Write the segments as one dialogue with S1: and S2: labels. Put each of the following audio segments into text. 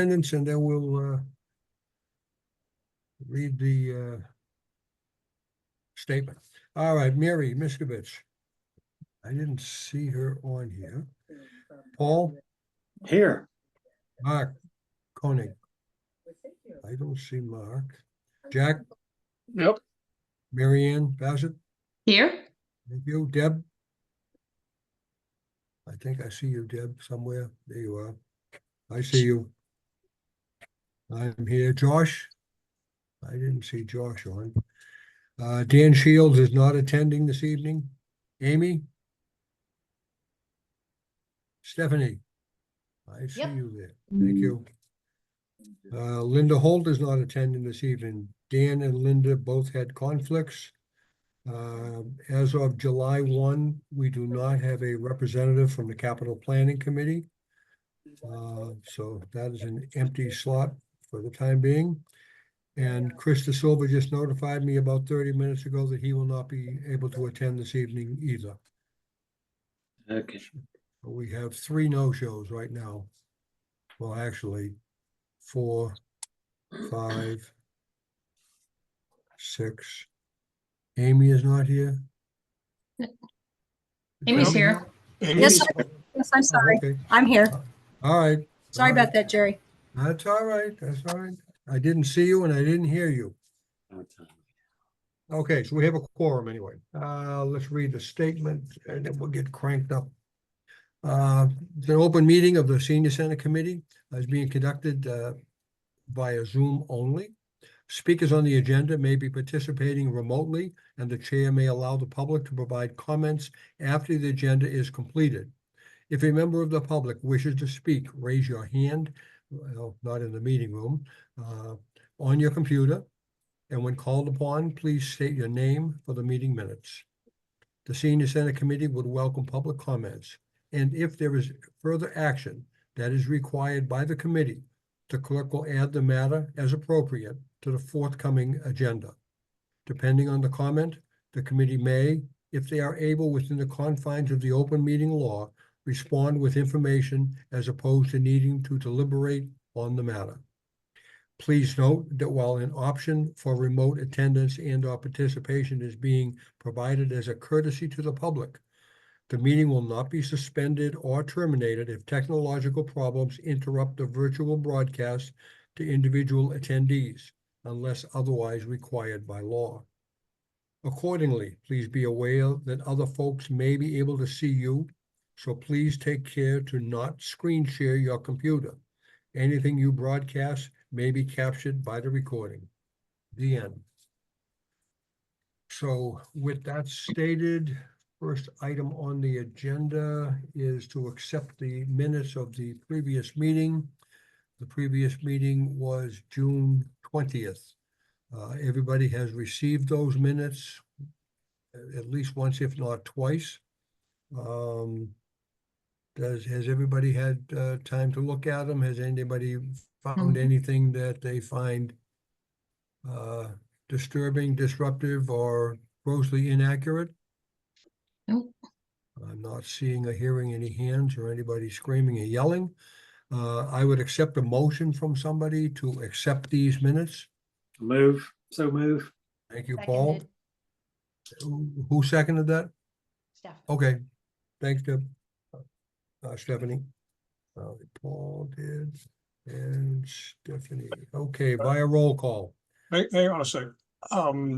S1: attendance, and then we'll read the statement. All right, Mary Miskovich. I didn't see her on here. Paul?
S2: Here.
S1: Mark Koenig. I don't see Mark. Jack?
S2: Yep.
S1: Mary Ann Bassett?
S3: Here.
S1: Thank you. Deb? I think I see you, Deb, somewhere. There you are. I see you. I'm here. Josh? I didn't see Josh on. Dan Shields is not attending this evening. Amy? Stephanie? I see
S3: Yep.
S1: you there. Thank you. Linda Holt is not attending this evening. Dan and Linda both had conflicts. As of July 1, we do not have a representative from the Capital Planning Committee. So that is an empty slot for the time being. And Chris De Silva just notified me about 30 minutes ago that he will not be able to attend this evening either.
S2: Okay.
S1: We have 3 no-shows right now. Well, actually, 4, 5, 6. Amy is not here.
S3: Amy's
S1: Amy
S3: here.
S4: Yes, I'm sorry.
S1: Okay.
S4: I'm here.
S1: All right.
S4: Sorry
S1: All right.
S4: about that, Jerry.
S1: That's all right. That's all right. I didn't see you and I didn't hear you. Okay, so we have a quorum anyway. Let's read the statement and then we'll get cranked up. The open meeting of the Senior Center Committee is being conducted via Zoom only. Speakers on the agenda may be participating remotely, and the chair may allow the public to provide comments after the agenda is completed. If a member of the public wishes to speak, raise your hand, well, not in the meeting room, on your computer, and when called upon, please state your name for the meeting minutes. The Senior Center Committee would welcome public comments, and if there is further action that is required by the committee, the clerk will add the matter as appropriate to the forthcoming agenda. Depending on the comment, the committee may, if they are able within the confines of the open meeting law, respond with information as opposed to needing to deliberate on the matter. Please note that while an option for remote attendance and/or participation is being provided as a courtesy to the public, the meeting will not be suspended or terminated if technological problems interrupt the virtual broadcast to individual attendees, unless otherwise required by law. Accordingly, please be aware that other folks may be able to see you, so please take care to not screen share your computer. Anything you broadcast may be captured by the recording. The end. So with that stated, first item on the agenda is to accept the minutes of the previous meeting. The previous meeting was June 20th. Everybody has received those minutes at least once, if not twice. Has everybody had time to look at them? Has anybody found anything that they find disturbing, disruptive, or grossly inaccurate?
S3: Nope.
S1: I'm not seeing or hearing any hands or anybody screaming or yelling. I would accept a motion from somebody to accept these minutes.
S2: So move.
S1: Thank you, Paul. Who seconded that?
S3: Steph.
S1: Okay, thanks, Deb. Stephanie. Paul did, and Stephanie. Okay, via roll call.
S5: Hang on a second.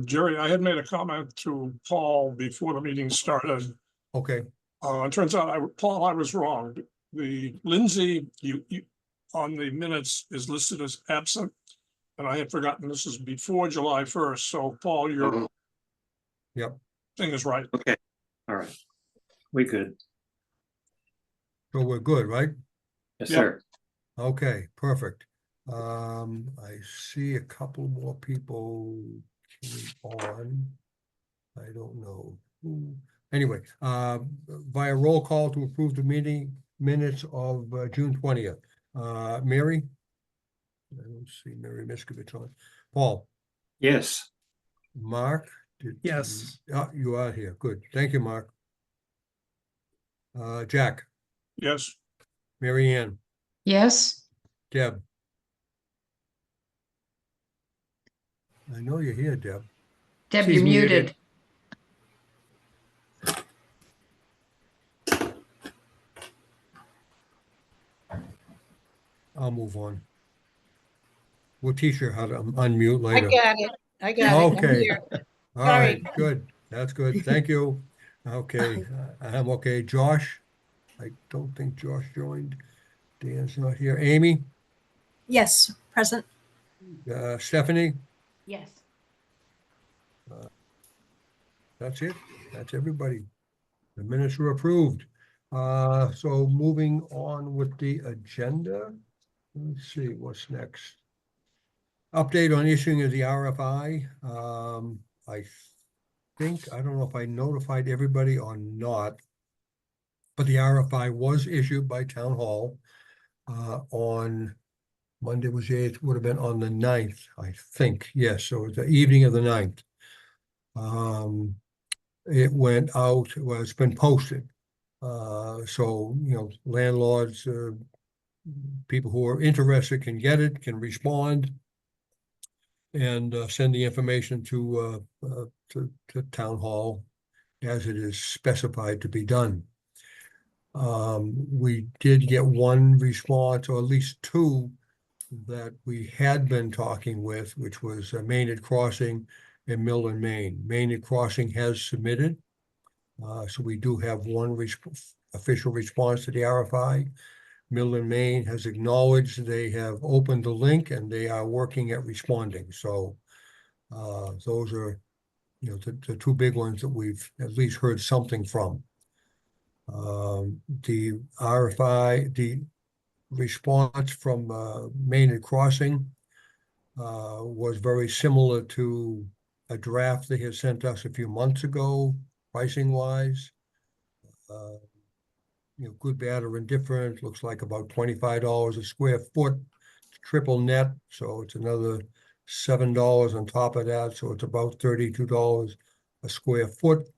S5: Jerry, I had made a comment to Paul before the meeting started.
S1: Okay,
S5: It turns out, Paul, I was wrong. The Lindsay, you on the minutes is listed as absent. And I had forgotten this is before July 1st. So Paul, your
S1: Yep.
S5: thing is right.
S2: Okay. All right. We good.
S1: So we're good, right?
S2: Yes,
S5: Yep.
S2: sir.
S1: Okay, perfect. I see a couple more people came on. I don't know who. Anyway, via roll call to approve the meeting minutes of June 20th. Mary? I don't see Mary Miskovich on. Paul?
S2: Yes.
S1: Mark?
S2: Yes.
S1: You are here. Good. Thank you, Mark. Jack?
S5: Yes.
S1: Mary Ann?
S3: Yes.
S1: Deb? I know you're here, Deb.
S3: Deb,
S2: She's
S3: you're
S2: muted.
S3: muted.
S1: I'll move on. We'll teach her how to unmute
S4: I
S1: later.
S4: got it. I got it. I'm
S1: Okay.
S4: here.
S1: All right, good. That's good. Thank you. Okay, I'm okay. Josh? I don't think Josh joined. Dan's not here. Amy?
S4: Yes, present.
S1: Stephanie?
S3: Yes.
S1: That's it. That's everybody. The minutes were approved. So moving on with the agenda. Let's see, what's next? Update on issuing of the RFI. I think, I don't know if I notified everybody or not, but the RFI was issued by Town Hall on Monday was the 8th, would have been on the 9th, I think. Yes, so it's the evening of the 9th. It went out, well, it's been posted. So, you know, landlords, people who are interested can get it, can respond and send the information to Town Hall as it is specified to be done. We did get one response, or at least two, that we had been talking with, which was Maynard Crossing and Milton, Maine. Maynard Crossing has submitted. So we do have one official response to the RFI. Milton, Maine has acknowledged they have opened the link and they are working at responding. So those are, you know, the two big ones that we've at least heard something from. The RFI, the response from Maynard Crossing was very similar to a draft they had sent us a few months ago, pricing wise. You know, good, bad, or indifferent, looks like about $25 a square foot, triple net, so it's another $7 on top of that, so it's about $32 a square foot.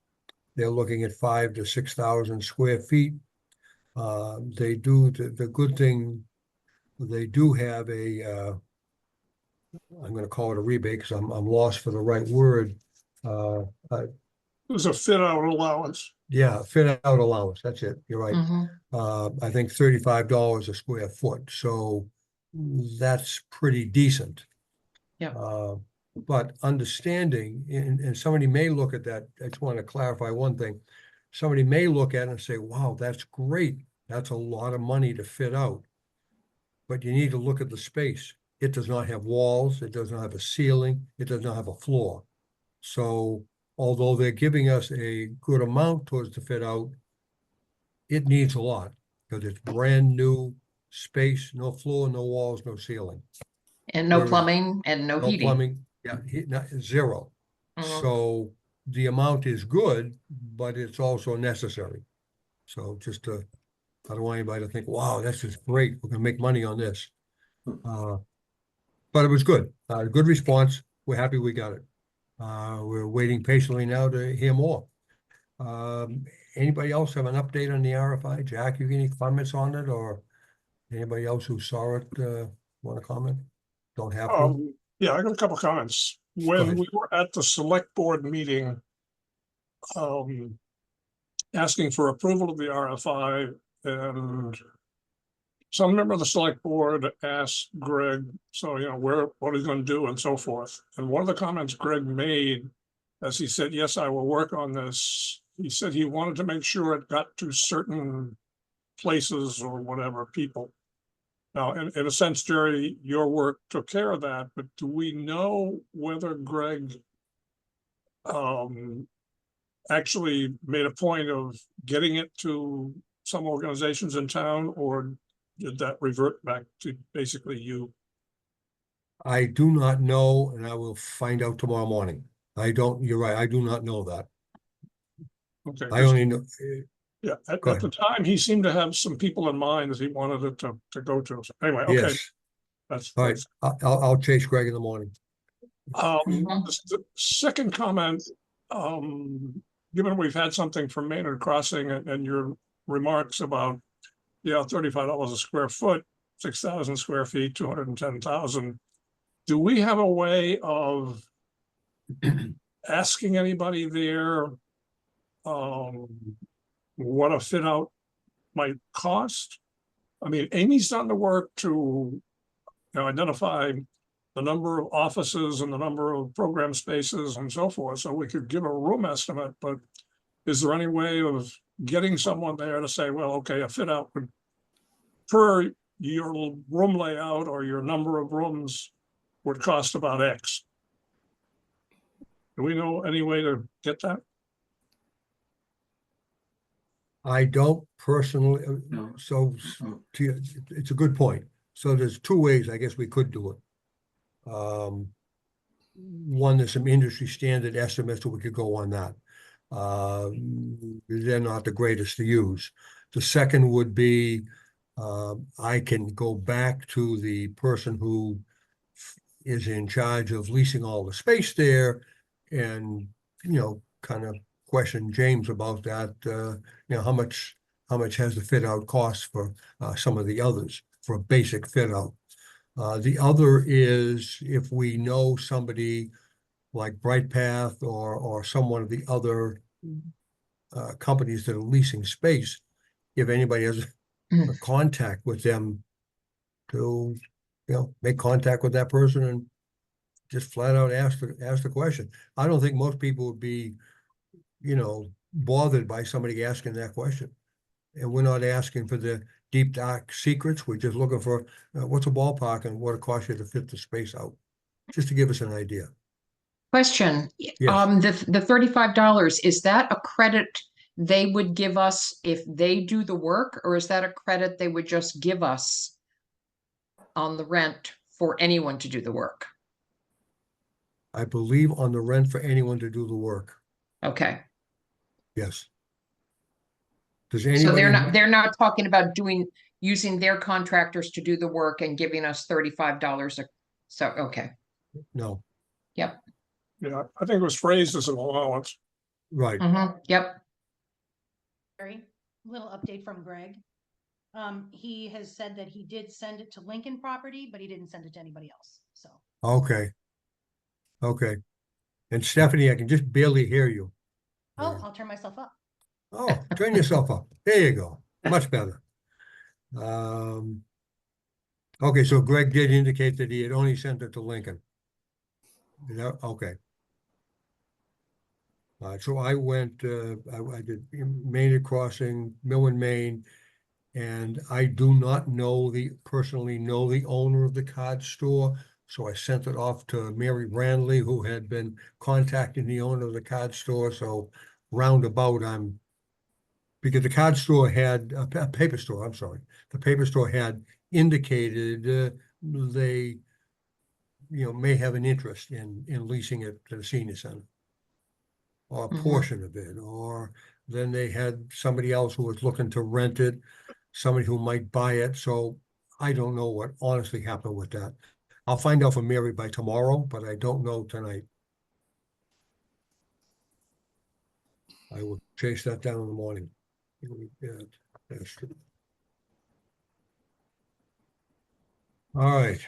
S1: They're looking at 5,000 to 6,000 square feet. They do, the good thing, they do have a, I'm going to call it a rebate because I'm lost for the right word.
S5: There's a fit out allowance.
S1: Yeah, fit out allowance. That's it. You're right.
S3: Mhm.
S1: I think $35 a square foot. So that's pretty decent.
S3: Yeah.
S1: But understanding, and somebody may look at that, I just want to clarify one thing. Somebody may look at it and say, wow, that's great. That's a lot of money to fit out. But you need to look at the space. It does not have walls. It does not have a ceiling. It does not have a floor. So although they're giving us a good amount towards the fit out, it needs a lot because it's brand new space, no floor, no walls, no ceiling,
S3: And no
S1: Whereas-
S3: plumbing and no
S1: no
S3: heating.
S1: plumbing. Yeah, zero.
S3: Mhm.
S1: So the amount is good, but it's also necessary. So just to, I don't want anybody to think, wow, that's just great. We're gonna make money on this. But it was good. Good response. We're happy we got it. We're waiting patiently now to hear more. Anybody else have an update on the RFI? Jack, you got any comments on it, or anybody else who saw it, want to comment? Don't have to?
S5: Yeah, I got a couple comments.
S1: ahead.
S5: When we were at the select board meeting, asking for approval of the RFI, and some member of the select board asked Greg, so, you know, what he's gonna do and so forth. And one of the comments Greg made, as he said, yes, I will work on this. He said he wanted to make sure it got to certain places or whatever, people. Now, in a sense, Jerry, your work took care of that, but do we know whether Greg actually made a point of getting it to some organizations in town, or did that revert back to basically you?
S1: I do not know, and I will find out tomorrow morning. You're right, I do not know that.
S5: Okay,
S1: I only know,
S5: yeah,
S1: go
S5: at the time, he seemed to have some people in mind that he wanted it to go to. So anyway, okay,
S1: yes.
S5: that's,
S1: All right, I'll chase Greg in the morning.
S3: Mhm.
S5: the second comment, given we've had something from Maynard Crossing and your remarks about, yeah, $35 a square foot, 6,000 square feet, 210,000. Do we have a way of asking anybody there what a fit out might cost? I mean, Amy's done the work to identify the number of offices and the number of program spaces and so forth, so we could give a room estimate, but is there any way of getting someone there to say, well, okay, a fit out would, per your room layout or your number of rooms would cost about X? Do we know any way to get that?
S1: I don't personally,
S2: No.
S1: so it's a good point. So there's two ways I guess we could do it. One, there's some industry standard estimates, so we could go on that. They're not the greatest to use. The second would be, I can go back to the person who is in charge of leasing all the space there and, kind of question James about that, how much has the fit out cost for some of the others for a basic fit out. The other is if we know somebody like BrightPath or some one of the other companies that are leasing space, if anybody has a contact with them to, make contact with that person and just flat out ask the question. I don't think most people would be, bothered by somebody asking that question. And we're not asking for the deep dark secrets. We're just looking for what's a ballpark and what it costs you to fit the space out, just to give us an idea.
S3: Question.
S1: Yes.
S3: The $35, is that a credit they would give us if they do the work, or is that a credit they would just give us on the rent for anyone to do the work?
S1: I believe on the rent for anyone to do the work.
S3: Okay.
S1: Yes. Does
S3: So
S1: anybody?
S3: they're not talking about using their contractors to do the work and giving us $35 so, okay.
S1: No,
S5: Yeah, I think it was phrased as an allowance.
S1: right.
S3: Yep.
S4: Very little update from Greg. He has said that he did send it to Lincoln Property, but he didn't send it to anybody else. So
S1: Okay. Okay. And Stephanie, I can just barely hear you.
S4: I'll turn myself up.
S1: Oh, turn yourself up. There you go. Much better. Okay, so Greg did indicate that he had only sent it to Lincoln. Okay. So I went, I did Maynard Crossing, Millwood, Maine, and I do not personally know the owner of the card store. So I sent it off to Mary Brandley, who had been contacting the owner of the card store. So roundabout, because the card store had a paper store, I'm sorry. The paper store had indicated they, may have an interest in leasing it to the senior center, or a portion of it, or then they had somebody else who was looking to rent it, somebody who might buy it. So I don't know what honestly happened with that. I'll find out from Mary by tomorrow, but I don't know tonight. I will chase that down in the morning. That's true. All right.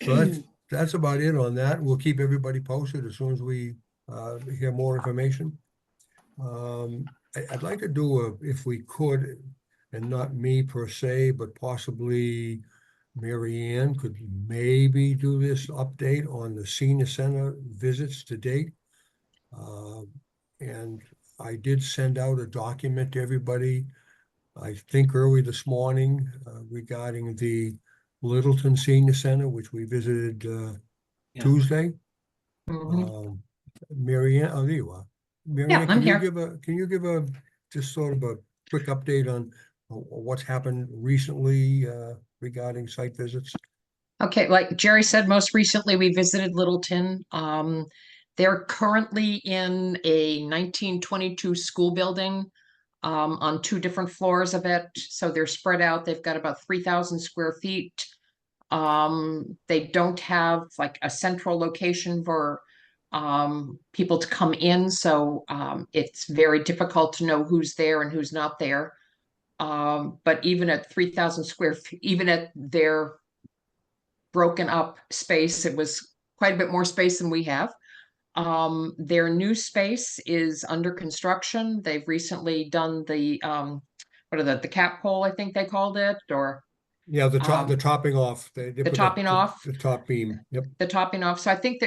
S1: So that's about it on that. We'll keep everybody posted as soon as we hear more information. I'd like to do if we could, and not me per se, but possibly Mary Ann could maybe do this update on the senior center visits to date. And I did send out a document to everybody, I think early this morning, regarding the Littleton Senior Center, which we visited
S2: Yeah.
S1: Tuesday.
S3: Mm-hmm.
S1: Mary Ann, oh, there you are. Mary
S3: Yeah,
S1: Ann,
S3: I'm
S1: can you
S3: here.
S1: give a just sort of a quick update on what's happened recently regarding site visits?
S3: Okay, like Jerry said, most recently we visited Littleton. They're currently in a 1922 school building on 2 different floors of it. So they're spread out. They've got about 3,000 square feet. They don't have like a central location for people to come in. So it's very difficult to know who's there and who's not there. But even at 3,000 square feet, even at their broken up space, it was quite a bit more space than we have. Their new space is under construction. They've recently done the, what are the cap hole, I think they called it, or
S1: Yeah, the topping off. They put
S3: topping off.
S1: The top beam, yep.
S3: the topping off. So I think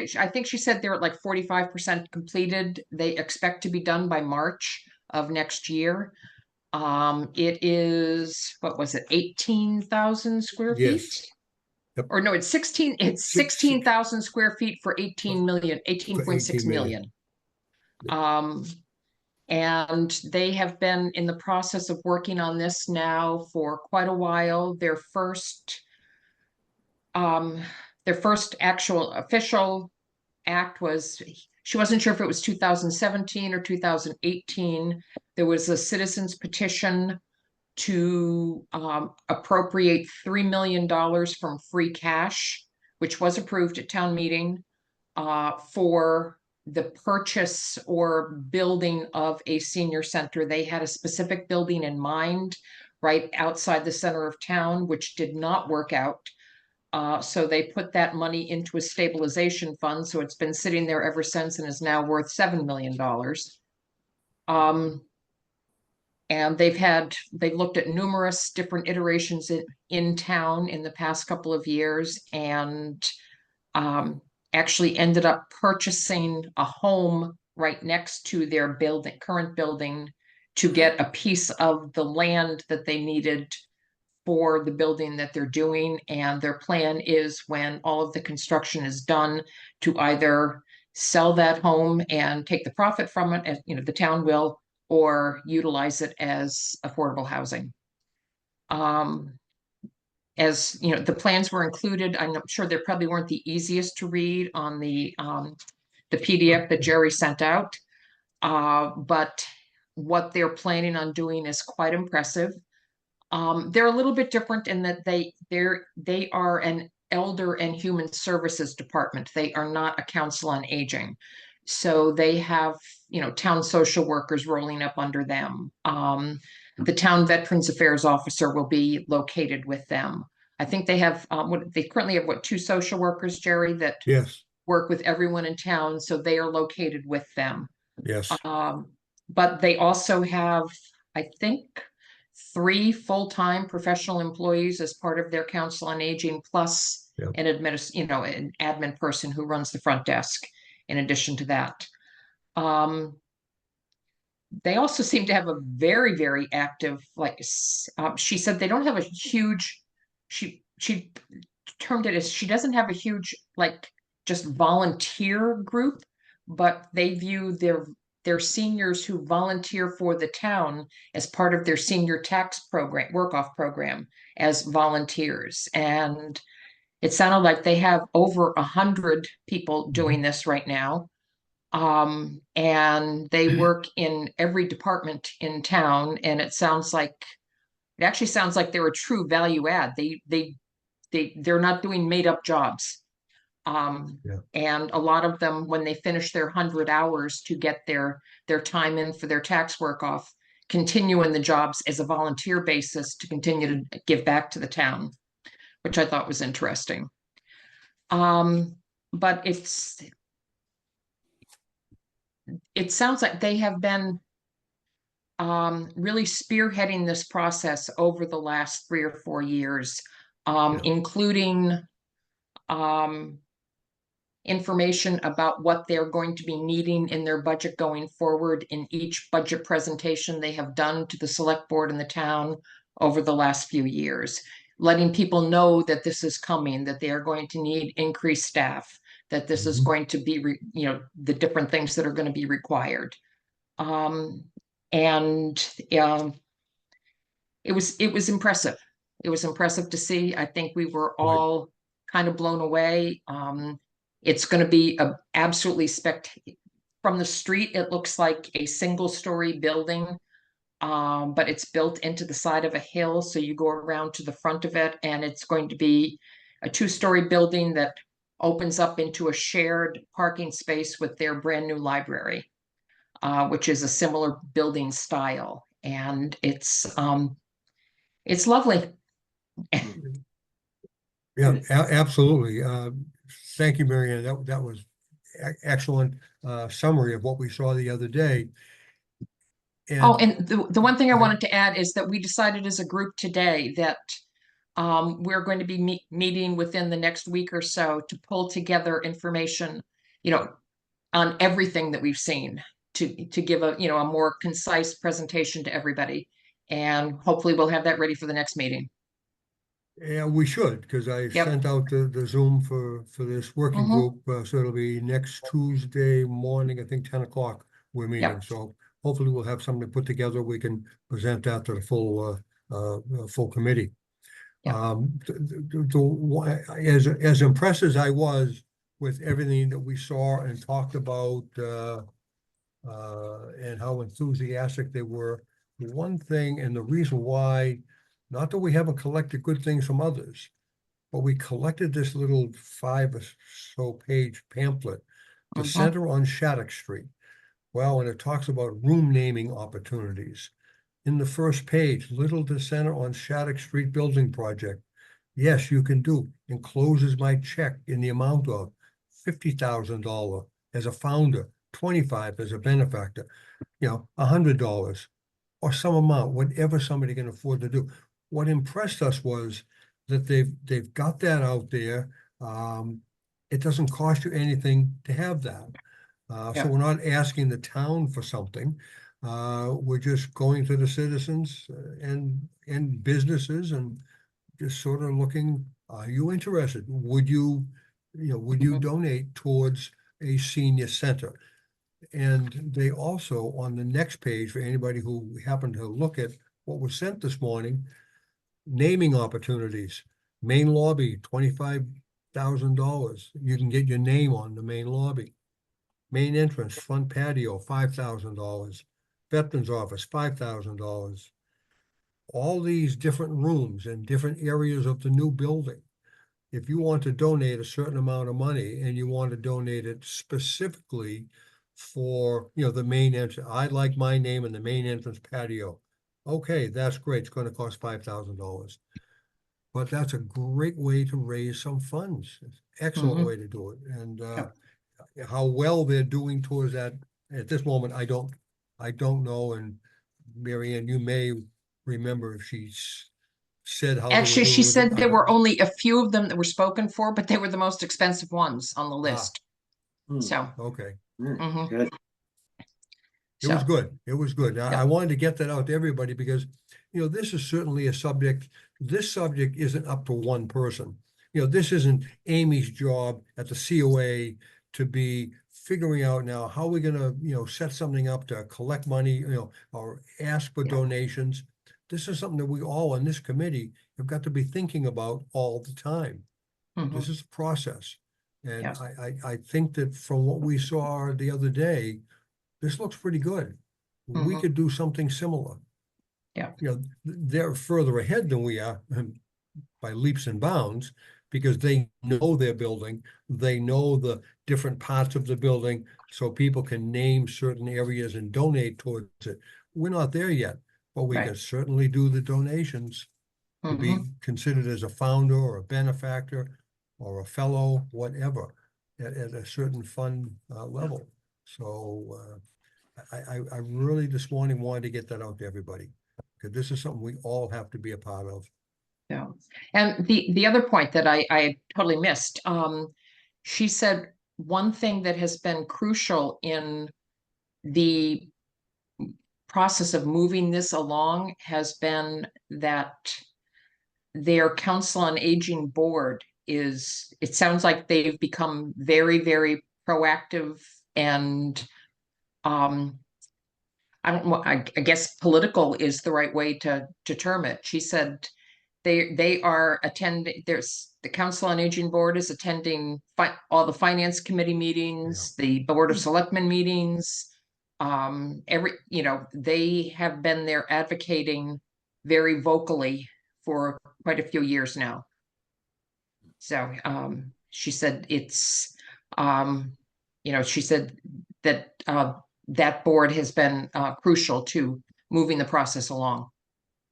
S3: she said they're at like 45% completed. They expect to be done by March of next year. It is, what was it, 18,000 square feet?
S1: Yes. Yep.
S3: Or no, it's 16,000 square feet for 18.6
S1: million.
S3: million. And they have been in the process of working on this now for quite a while. Their first actual official act was, she wasn't sure if it was 2017 or 2018. There was a citizen's petition to appropriate $3 million from free cash, which was approved at town meeting, for the purchase or building of a senior center. They had a specific building in mind right outside the center of town, which did not work out. So they put that money into a stabilization fund. So it's been sitting there ever since and is now worth $7 million. And they've looked at numerous different iterations in town in the past couple of years, and actually ended up purchasing a home right next to their current building to get a piece of the land that they needed for the building that they're doing. And their plan is, when all of the construction is done, to either sell that home and take the profit from it, as the town will, or utilize it as affordable housing. As the plans were included, I'm not sure they probably weren't the easiest to read on the PDF that Jerry sent out. But what they're planning on doing is quite impressive. They're a little bit different in that they are an elder and human services department. They are not a council on aging. So they have, town social workers rolling up under them. The town veterans affairs officer will be located with them. I think they have, they currently have 2 social workers, Jerry, that
S1: Yes,
S3: work with everyone in town. So they are located with them.
S1: yes.
S3: But they also have, I think, 3 full-time professional employees as part of their council on aging, plus
S1: Yep.
S3: an an admin person who runs the front desk in addition to that. They also seem to have a very, very active, she said they don't have a huge, she termed it as, she doesn't have a huge, just volunteer group, but they view their seniors who volunteer for the town as part of their senior tax program, work-off program, as volunteers. And it sounded like they have over 100 people doing this right now. And they work in every department in town, and it actually sounds like they're a true value add. They're not doing made up jobs. And a lot of them, when they finish their 100 hours to get their time in for their tax work off, continue in the jobs as a volunteer basis to continue to give back to the town, which I thought was interesting. But it sounds like they have been really spearheading this process over the last 3 or 4 years, including information about what they're going to be needing in their budget going forward in each budget presentation they have done to the select board in the town over the last few years, letting people know that this is coming, that they are going to need increased staff, that this is going to be, the different things that are going to be required. It was impressive. It was impressive to see. I think we were all kind of blown away. It's going to be absolutely from the street. It looks like a single-story building, but it's built into the side of a hill. So you go around to the front of it, and it's going to be a 2-story building that opens up into a shared parking space with their brand new library, which is a similar building style. And it's lovely.
S1: Yeah, absolutely. Thank you, Mary Ann. That was excellent summary of what we saw the other day.
S3: Oh, and the one thing I
S1: Go ahead.
S3: wanted to add is that we decided as a group today that we're going to be meeting within the next week or so to pull together information, on everything that we've seen to give a, a more concise presentation to everybody. And hopefully we'll have that ready for the next meeting.
S1: Yeah, we should, because I
S3: Yep.
S1: sent out the Zoom for this working
S3: Mhm.
S1: group, so it'll be next Tuesday morning, I think 10 o'clock we're meeting.
S3: Yep.
S1: So hopefully we'll have something to put together. We can present that to the full committee.
S3: Yep.
S1: As impressed as I was with everything that we saw and talked about, and how enthusiastic they were, the one thing and the reason why, not that we haven't collected good things from others, but we collected this little 5 or so page pamphlet, The
S3: Mhm.
S1: Center on Shattuck Street. Well, and it talks about room naming opportunities. In the first page, Little Center on Shattuck Street Building Project. Yes, you can do. Encloses my check in the amount of $50,000 as a founder, 25 as a benefactor, $100 or some amount, whatever somebody can afford to do. What impressed us was that they've got that out there. It doesn't cost you anything to have that. So
S3: Yeah.
S1: we're not asking the town for something. We're just going to the citizens and businesses and just sort of looking, are you interested? Would you
S3: Mhm.
S1: donate towards a senior center? And they also, on the next page, for anybody who happened to look at what was sent this morning, naming opportunities. Main lobby, $25,000. You can get your name on the main lobby. Main entrance, front patio, $5,000. Veterans office, $5,000. All these different rooms and different areas of the new building. If you want to donate a certain amount of money and you want to donate it specifically for, the main entrance, I'd like my name in the main entrance patio. Okay, that's great. It's going to cost $5,000. But that's a great way to raise some funds. Excellent
S3: Mhm.
S1: way to do it. And
S3: Yep.
S1: how well they're doing towards that at this moment, I don't know. And Mary Ann, you may remember if she's said how they were
S3: Actually, she
S1: doing with it.
S3: said there were only a few of them that were spoken for, but they were the most expensive ones on the list.
S2: Hmm,
S3: So,
S1: Okay.
S3: mhm.
S2: Good.
S1: It was
S3: So,
S1: good. It was good. I wanted to get that out to everybody because, this is certainly a subject. This subject isn't up to one person. This isn't Amy's job at the COA to be figuring out now how we're gonna, set something up to collect money, or ask for
S3: Yeah.
S1: donations. This is something that we all on this committee have got to be thinking about all the time.
S3: mhm.
S1: This is a process. And
S3: Yes.
S1: I think that from what we saw the other day, this looks pretty good. We
S3: Mhm.
S1: could do something similar.
S3: Yeah.
S1: They're further ahead than we are by leaps and bounds because they know their building. They know the different parts of the building, so people can name certain areas and donate towards it. We're not there yet, but we
S3: Right.
S1: can certainly do the donations to be
S3: Mhm.
S1: considered as a founder or a benefactor or a fellow, whatever, at a certain fund level. So I really this morning wanted to get that out to everybody, because this is something we all have to be a part of.
S3: Yeah. And the other point that I totally missed, she said one thing that has been crucial in the process of moving this along has been that their Council on Aging board it sounds like they've become very, very proactive and I don't know, I guess political is the right way to term it. She said they are attending, the Council on Aging board is attending all the finance committee meetings, the Board of Selectmen meetings. They have been there advocating very vocally for quite a few years now. So she said she said that that board has been crucial to moving the process along.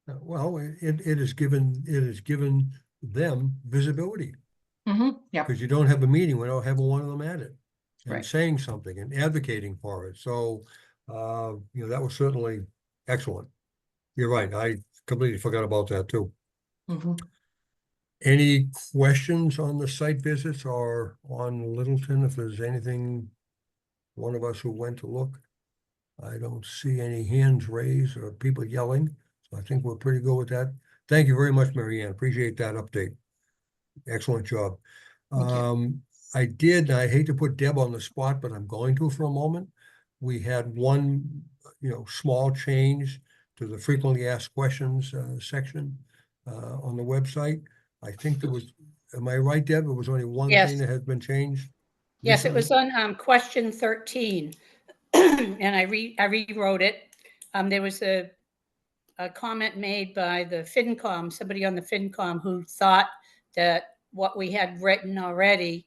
S1: Well, it has given them visibility.
S3: Yep,
S1: Because you don't have a meeting without having one of them at it and
S3: Right.
S1: saying something and advocating for it. So, that was certainly excellent. You're right. I completely forgot about that too.
S3: mhm.
S1: Any questions on the site visits or on Littleton, if there's anything, one of us who went to look? I don't see any hands raised or people yelling, so I think we're pretty good with that. Thank you very much, Mary Ann. Appreciate that update. Excellent job.
S3: Thank you.
S1: I hate to put Deb on the spot, but I'm going to for a moment. We had one, small change to the frequently asked questions section on the website. I think there was, am I right, Deb? It was only one
S6: Yes.
S1: thing that has been changed?
S6: Yes, it was
S1: recently?
S6: on question 13. And I rewrote it. There was a comment made by the FinCom, somebody on the FinCom who thought that what we had written already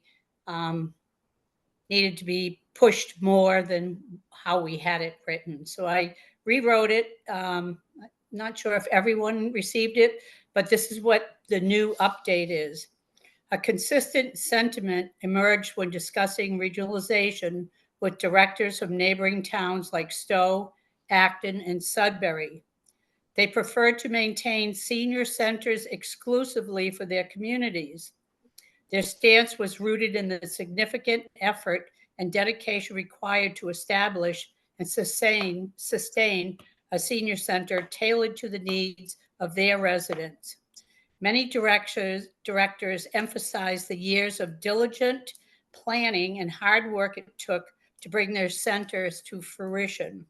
S6: needed to be pushed more than how we had it written. So I rewrote it. Not sure if everyone received it, but this is what the new update is. A consistent sentiment emerged when discussing regionalization with directors from neighboring towns like Stowe, Acton, and Sudbury. They preferred to maintain senior centers exclusively for their communities. Their stance was rooted in the significant effort and dedication required to establish and sustain a senior center tailored to the needs of their residents. Many directors emphasized the years of diligent planning and hard work it took to bring their centers to fruition.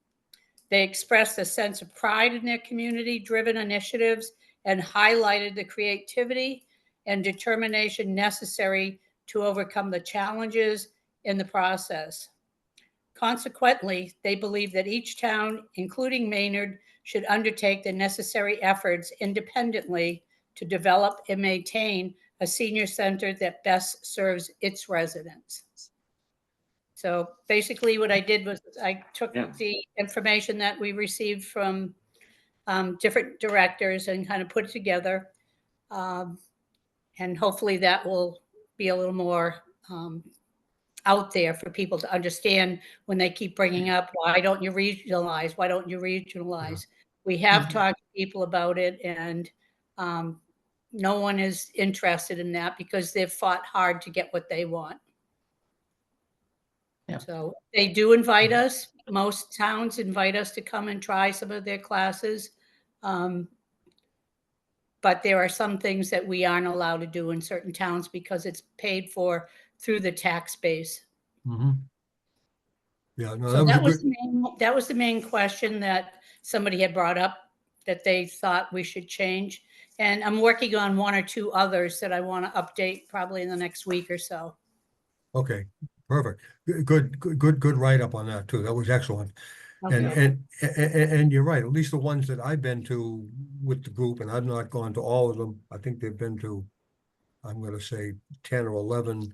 S6: They expressed a sense of pride in their community-driven initiatives and highlighted the creativity and determination necessary to overcome the challenges in the process. Consequently, they believe that each town, including Maynard, should undertake the necessary efforts independently to develop and maintain a senior center that best serves its residents. So basically what I did was I took
S2: Yeah.
S6: the information that we received from different directors and kind of put it together. And hopefully that will be a little more out there for people to understand when they keep bringing up, why don't you regionalize? Why don't you regionalize? We have
S1: Mhm.
S6: talked to people about it, and no one is interested in that because they've fought hard to get what they want.
S3: Yeah.
S6: So they do invite us. Most towns invite us to come and try some of their classes. But there are some things that we aren't allowed to do in certain towns because it's paid for through the tax base.
S1: Mhm. Yeah, no,
S6: So
S1: that was a good,
S6: that was the main question that somebody had brought up that they thought we should change. And I'm working on one or two others that I want to update probably in the next week or so.
S1: okay, perfect. Good write-up on that too. That was excellent. And,
S6: Okay.
S1: and you're right, at least the ones that I've been to with the group, and I've not gone to all of them. I think they've been to, I'm gonna say 10 or 11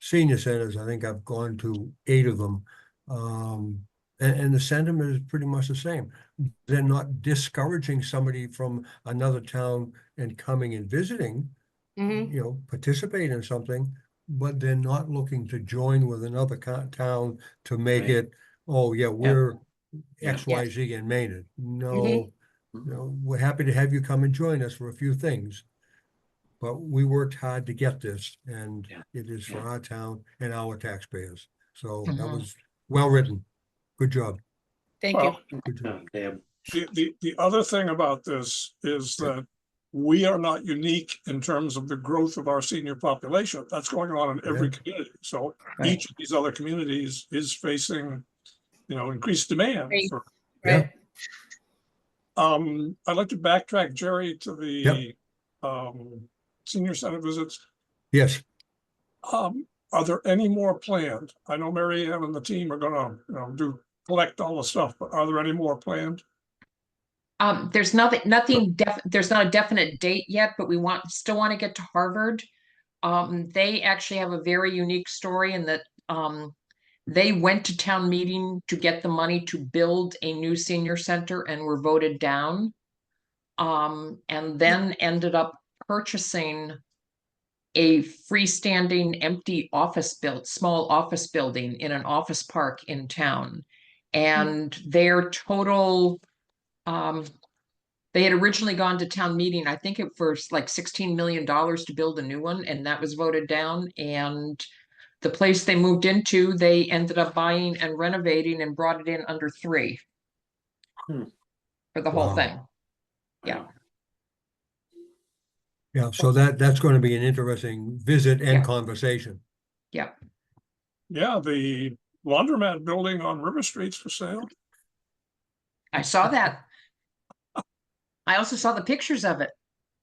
S1: senior centers. I think I've gone to 8 of them. And the sentiment is pretty much the same. They're not discouraging somebody from another town and coming and visiting,
S6: Mhm.
S1: participate in something, but they're not looking to join with another town to make
S2: Right.
S1: it, oh, yeah, we're
S2: Yeah.
S1: XYZ in Maynard.
S6: Mhm.
S1: No, we're happy to have you come and join us for a few things. But we worked hard to get this, and
S2: Yeah.
S1: it is for
S2: Yeah.
S1: our town and our taxpayers. So that
S3: Mhm.
S1: was well written. Good job.
S6: Thank you.
S5: Well,
S1: Good job.
S2: Deb.
S5: the other thing about this is that we are not unique in terms of the growth of our senior population. That's going on in every
S1: Yeah.
S5: community. So
S3: Right.
S5: each of these other communities is facing, increased demand
S6: Right.
S5: for.
S1: Yeah.
S6: Right.
S5: I'd like to backtrack, Jerry, to
S1: Yep.
S5: the senior center visits.
S1: Yes.
S5: Are there any more planned? I know Mary Ann and the team are gonna, collect all the stuff, but are there any more planned?
S3: There's there's not a definite date yet, but still want to get to Harvard. They actually have a very unique story in that, they went to town meeting to get the money to build a new senior center and were voted down. And then ended up purchasing a freestanding empty small office building in an office park in town. And their total, they had originally gone to town meeting, I think it was like $16 million to build a new one, and that was voted down. And the place they moved into, they ended up buying and renovating and brought it in under 3
S2: Hmm.
S3: for the whole
S1: Wow.
S3: thing. Yeah.
S1: Yeah, so that's going to be an interesting visit and
S3: Yeah.
S1: conversation.
S3: Yeah.
S5: Yeah, the laundromat building on River Street's for sale.
S3: I saw that. I also saw the pictures of it.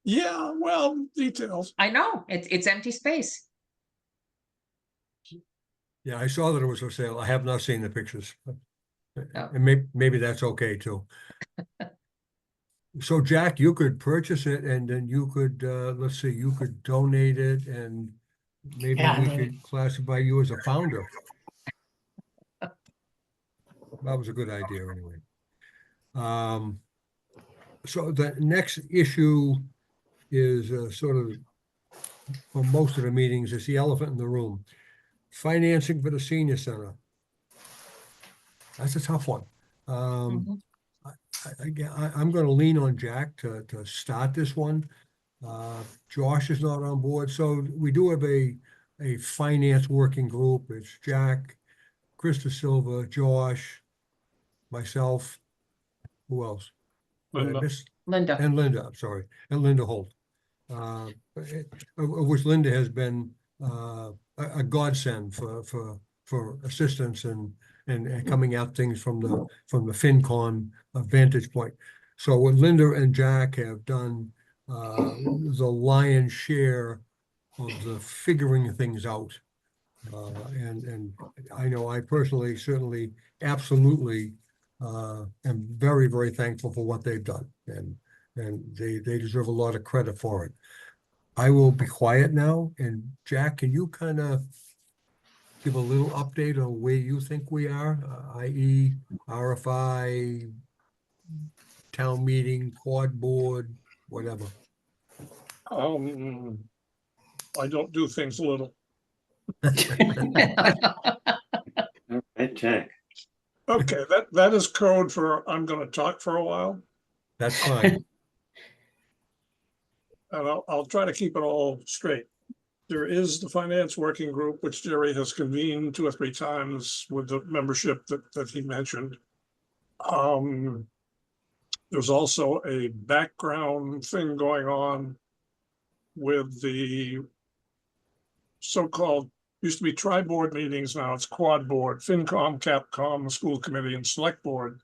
S5: Yeah, well, details.
S3: I know, it's empty space.
S1: Yeah, I saw that it was for sale. I have not seen the pictures.
S3: Oh.
S1: And maybe that's okay too. So Jack, you could purchase it and then you could, let's see, you could donate it and maybe
S6: Yeah,
S1: we
S6: I mean-
S1: could classify you as a founder. That was a good idea anyway. So the next issue is sort of, for most of the meetings, it's the elephant in the room. Financing for the senior center. That's a tough one.
S3: Mhm.
S1: I'm gonna lean on Jack to start this one. Josh is not on board, so we do have a finance working group. It's Jack, Krista Silva, Josh, myself, who else? Did I
S5: Linda.
S1: miss?
S3: Linda,
S1: And Linda, I'm sorry, and Linda Holt. Of which Linda has been a godsend for assistance and coming at things from the FinCon vantage point. So what Linda and Jack have done, the lion's share of the figuring things out. And I know I personally certainly absolutely am very, very thankful for what they've done. And they deserve a lot of credit for it. I will be quiet now, and Jack, can you kind of give a little update on where you think we are, i.e. RFI, town meeting, quad board, whatever?
S5: I don't do things little.
S2: All right, Jack.
S5: Okay, that is code for I'm gonna talk for a while,
S1: That's fine.
S5: and I'll try to keep it all straight. There is the finance working group, which Jerry has convened 2 or 3 times with the membership that he mentioned. There's also a background thing going on with the so-called, used to be tri-board meetings, now it's quad board, FinCom, Capcom, the school committee, and select board,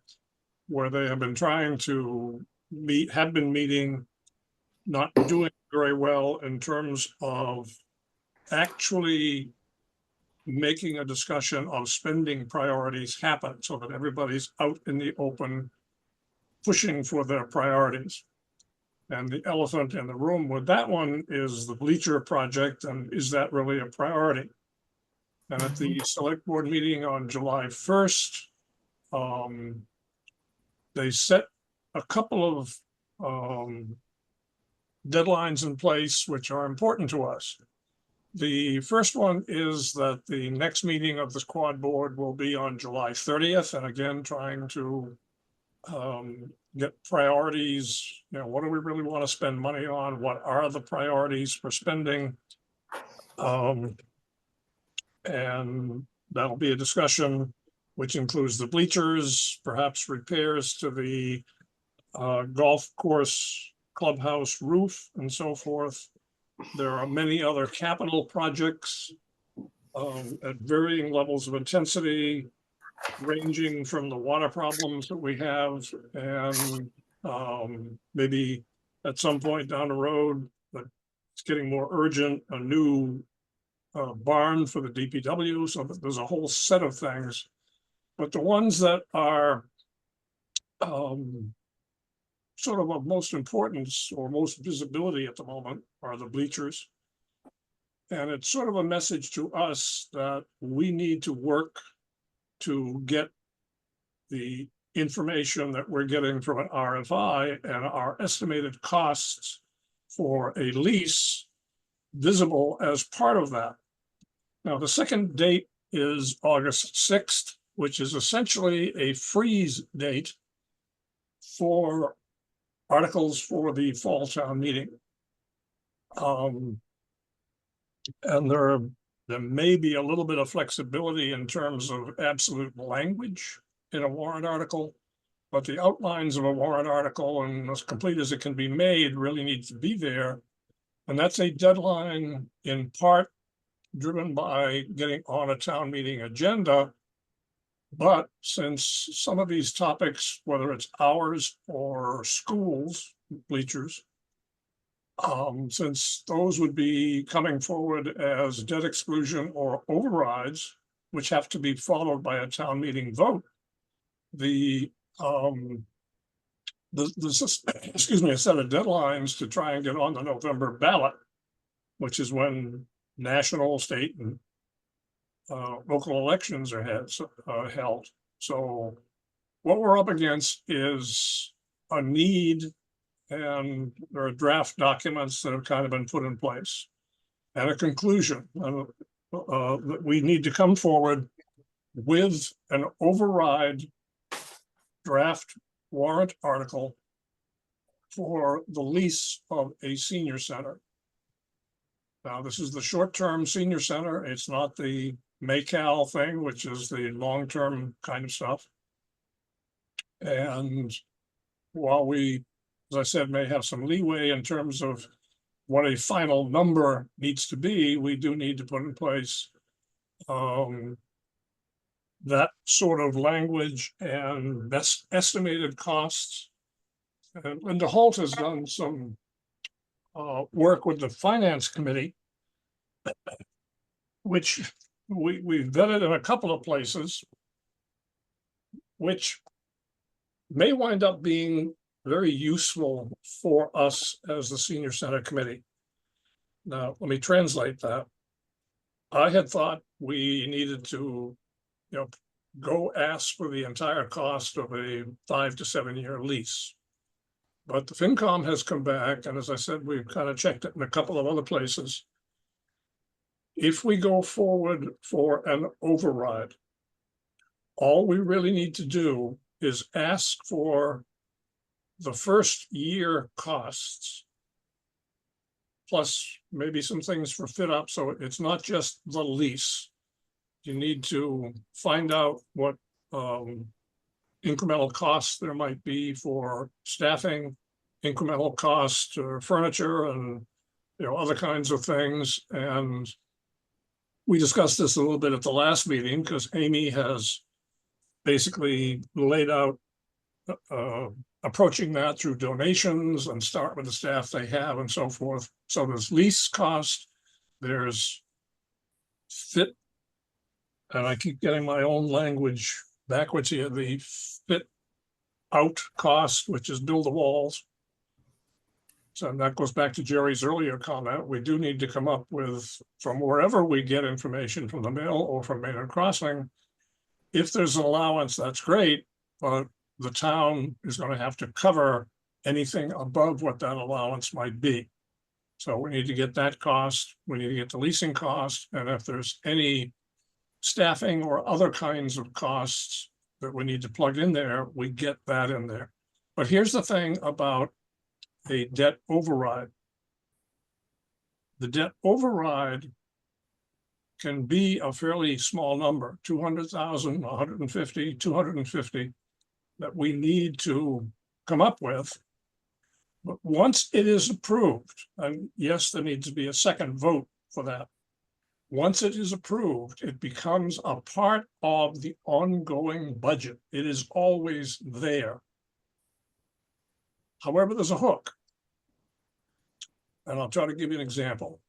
S5: where they have been trying to have been meeting, not doing very well in terms of actually making a discussion of spending priorities happen so that everybody's out in the open pushing for their priorities. And the elephant in the room with that one is the bleacher project, and is that really a priority? And at the select board meeting on July 1st, they set a couple of deadlines in place which are important to us. The first one is that the next meeting of the quad board will be on July 30th, and again, trying to get priorities, what do we really want to spend money on? What are the priorities for spending? And that'll be a discussion which includes the bleachers, perhaps repairs to the golf course clubhouse roof and so forth. There are many other capital projects at varying levels of intensity, ranging from the water problems that we have and maybe at some point down the road, but it's getting more urgent, a new barn for the DPW. So there's a whole set of things. But the ones that are sort of most importance or most visibility at the moment are the bleachers. And it's sort of a message to us that we need to work to get the information that we're getting from an RFI and our estimated costs for a lease visible as part of that. Now, the second date is August 6th, which is essentially a freeze date for articles for the fall town meeting. And there may be a little bit of flexibility in terms of absolute language in a warrant article, but the outlines of a warrant article, and as complete as it can be made, really need to be there. And that's a deadline in part driven by getting on a town meeting agenda. But since some of these topics, whether it's ours or schools, bleachers, since those would be coming forward as debt exclusion or overrides, which have to be followed by a town meeting vote, there's excuse me, a set of deadlines to try and get on the November ballot, which is when national, state, and local elections are held. So what we're up against is a need, and there are draft documents that have kind of been put in place, and a conclusion that we need to come forward with an override draft warrant article for the lease of a senior center. Now, this is the short-term senior center. It's not the Maycal thing, which is the long-term kind of stuff. And while we, as I said, may have some leeway in terms of what a final number needs to be, we do need to put in place that sort of language and best estimated costs. And Linda Holt has done some work with the finance committee, which we vetted in a couple of places, which may wind up being very useful for us as the senior center committee. Now, let me translate that. I had thought we needed to, go ask for the entire cost of a 5 to 7 year lease. But the FinCom has come back, and as I said, we've kind of checked it in a couple of other places. If we go forward for an override, all we really need to do is ask for the first year costs, plus maybe some things for fit up. So it's not just the lease. You need to find out what incremental costs there might be for staffing, incremental costs to furniture, and other kinds of things. And we discussed this a little bit at the last meeting because Amy has basically laid out approaching that through donations and start with the staff they have and so forth. So there's lease cost, there's fit, and I keep getting my own language backwards here, the fit out cost, which is build the walls. So that goes back to Jerry's earlier comment. We do need to come up with, from wherever we get information, from the mail or from Maynard Crossing, if there's an allowance, that's great, but the town is going to have to cover anything above what that allowance might be. So we need to get that cost, we need to get the leasing cost, and if there's any staffing or other kinds of costs that we need to plug in there, we get that in there. But here's the thing about a debt override. The debt override can be a fairly small number, 200,000, 150, 250, that we need to come up with. But once it is approved, and yes, there needs to be a second vote for that. Once it is approved, it becomes a part of the ongoing budget. It is always there. However, there's a hook. And I'll try to give you an example.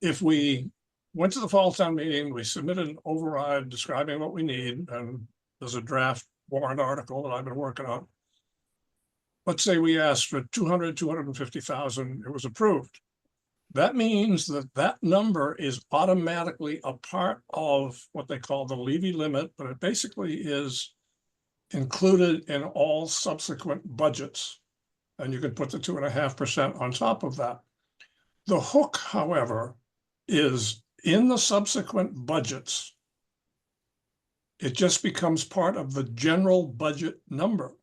S5: If we went to the fall town meeting, we submitted an override describing what we need, and there's a draft warrant article that I've been working on. Let's say we asked for 250,000, it was approved. That means that that number is automatically a part of what they call the levy limit, but it basically is included in all subsequent budgets. And you could put the 2.5% on top of that. The hook, however, is in the subsequent budgets. It just becomes part of the general budget number.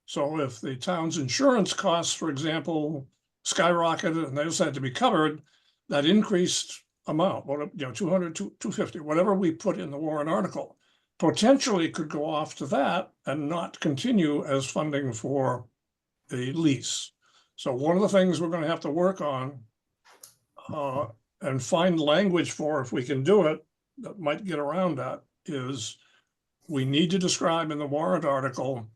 S5: So if the town's insurance costs, for example, skyrocketed and those had to be covered, that increased amount, 200, 250, whatever we put in the warrant article, potentially could go off to that and not continue as funding for the lease. So one of the things we're going to have to work on and find language for, if we can do it, that might get around that, is we need to describe in the warrant article